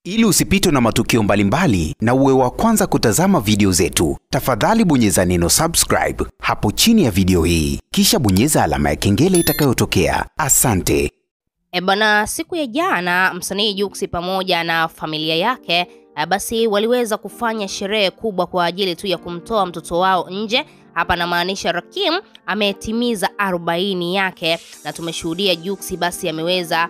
Ili usipitwe na matukio mbalimbali na uwe wa kwanza kutazama video zetu, tafadhali bonyeza neno subscribe hapo chini ya video hii, kisha bonyeza alama ya kengele itakayotokea. Asante. Bana, siku ya jana msanii Jux pamoja na familia yake basi waliweza kufanya sherehe kubwa kwa ajili tu ya kumtoa mtoto wao nje. Hapa namaanisha Rakim ametimiza 40 yake, na tumeshuhudia Jux basi ameweza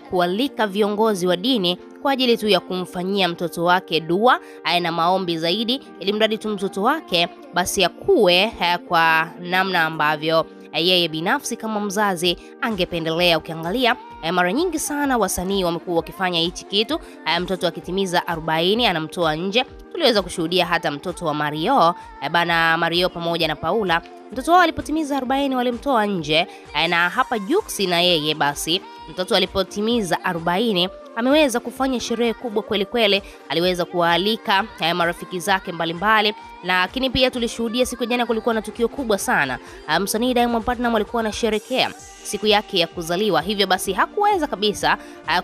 kualika viongozi wa dini kwa ajili tu ya kumfanyia mtoto wake dua na maombi zaidi, ili mradi tu mtoto wake basi akue kwa namna ambavyo yeye binafsi kama mzazi angependelea. Ukiangalia mara nyingi sana wasanii wamekuwa wakifanya hichi kitu, mtoto akitimiza 40 anamtoa nje. Tuliweza kushuhudia hata mtoto wa Mario bana, Mario pamoja na Paula, mtoto wao alipotimiza 40 walimtoa nje. Na hapa Jux na yeye basi mtoto alipotimiza 40 ameweza kufanya sherehe kubwa kweli kweli. Aliweza kualika marafiki zake mbalimbali, lakini pia tulishuhudia siku jana kulikuwa na tukio kubwa sana. Msanii Diamond Platnumz alikuwa anasherehekea siku yake ya kuzaliwa, hivyo basi hakuweza kabisa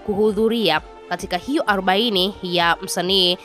kuhudhuria katika hiyo 40 ya msanii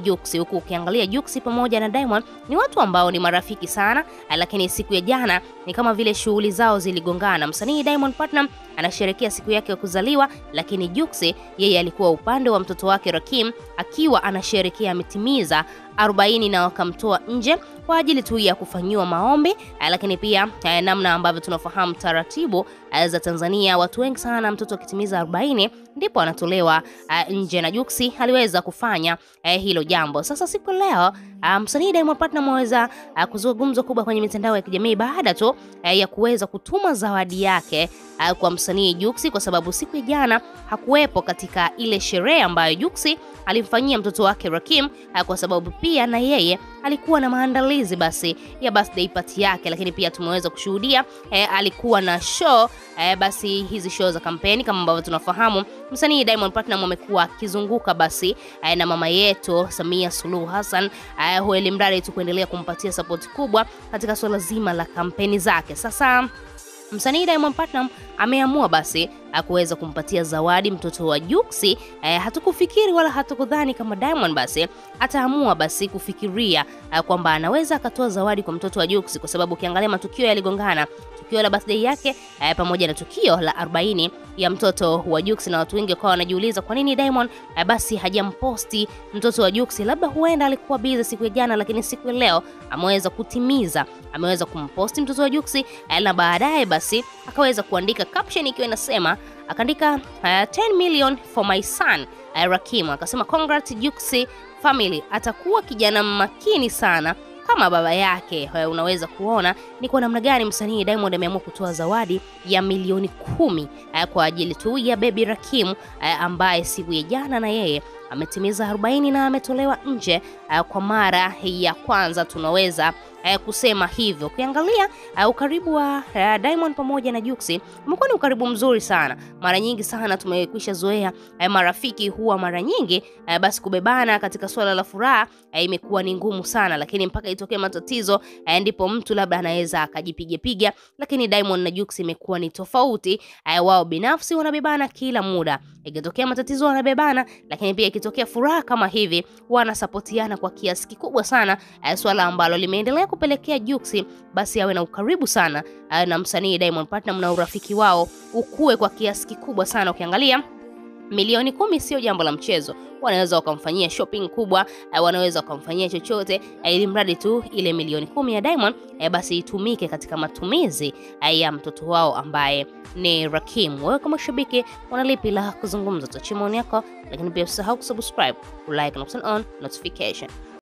Jux. Huku ukiangalia Jux pamoja na Diamond ni watu ambao ni marafiki sana, lakini siku ya jana ni kama vile shughuli zao ziligongana. Msanii Diamond Platnumz anasherehekea siku yake ya kuzaliwa, lakini Jux yeye alikuwa upande wa mtoto wake Rakim akiwa anasherehekea ametimiza 40 na wakamtoa nje kwa ajili tu ya kufanyiwa maombi. Lakini pia namna ambavyo tunafahamu taratibu za Tanzania, watu wengi sana mtoto akitimiza 40 ndipo anatolewa nje, na Jux aliweza kufanya hilo jambo. Sasa siku leo msanii Diamond Platnumz ameweza kuzua gumzo kubwa kwenye mitandao ya kijamii baada tu ya kuweza kutuma zawadi yake kwa msanii Jux, kwa sababu siku ya jana hakuwepo katika ile sherehe ambayo Jux alimfanyia mtoto wake Rakim, kwa sababu pia na yeye alikuwa na maandalizi basi ya birthday party yake. Lakini pia tumeweza kushuhudia alikuwa na show basi hizi show za kampeni. Kama ambavyo tunafahamu msanii Diamond Platnumz amekuwa akizunguka basi na mama yetu Samia Suluhu Hassan, ili mradi tu kuendelea kumpatia support kubwa katika swala zima la kampeni zake. Sasa msanii Diamond Platnumz ameamua basi kuweza kumpatia zawadi mtoto wa Jux. Hatukufikiri wala hatukudhani kama Diamond basi ataamua basi kufikiria kwamba anaweza akatoa zawadi kwa mtoto wa Jux, kwa sababu ukiangalia matukio yaligongana, tukio la birthday yake pamoja na tukio la 40 ya mtoto wa Jux, na watu wengi kwa wanajiuliza kwa nini Diamond basi hajamposti mtoto wa Jux. Labda huenda alikuwa busy siku ya jana, lakini siku ya leo ameweza kutimiza, ameweza kumposti mtoto wa Jux, na baadaye basi akaweza kuandika caption ikiwa inasema, akaandika 10 million for my son Rakim, akasema congrats Jux family, atakuwa kijana makini sana kama baba yake. Unaweza kuona ni kwa namna gani msanii Diamond ameamua kutoa zawadi ya milioni 10 kwa ajili tu ya baby Rakim, ambaye siku ya jana na yeye ametimiza 40 na ametolewa nje kwa mara ya kwanza, tunaweza kusema hivyo. Ukiangalia ukaribu wa Diamond pamoja na Jux umekuwa ni ukaribu mzuri sana. Mara nyingi sana tumekwisha zoea marafiki huwa mara nyingi basi kubebana katika swala la furaha imekuwa ni ngumu sana, lakini mpaka itokee matatizo ndipo mtu labda anaweza akajipiga. Lakini Diamond na Jux imekuwa ni tofauti. Wao binafsi wanabebana kila muda, ikitokea matatizo wanabebana, lakini pia ikitokea furaha kama hivi wanasapotiana kwa kiasi kikubwa sana, swala ambalo limeendelea kupelekea Jux basi awe na ukaribu sana na msanii Diamond Platnumz, na urafiki wao ukue kwa kiasi kikubwa sana. Ukiangalia milioni 10 sio jambo la mchezo. Wanaweza wakamfanyia shopping kubwa, wanaweza wakamfanyia chochote, ili mradi tu ile milioni 10 ya Diamond basi itumike katika matumizi ya mtoto wao ambaye ni Rakim. Wewe kama shabiki unalipi la kuzungumza? Tuachie maoni yako, lakini pia usisahau kusubscribe, like na turn on notification.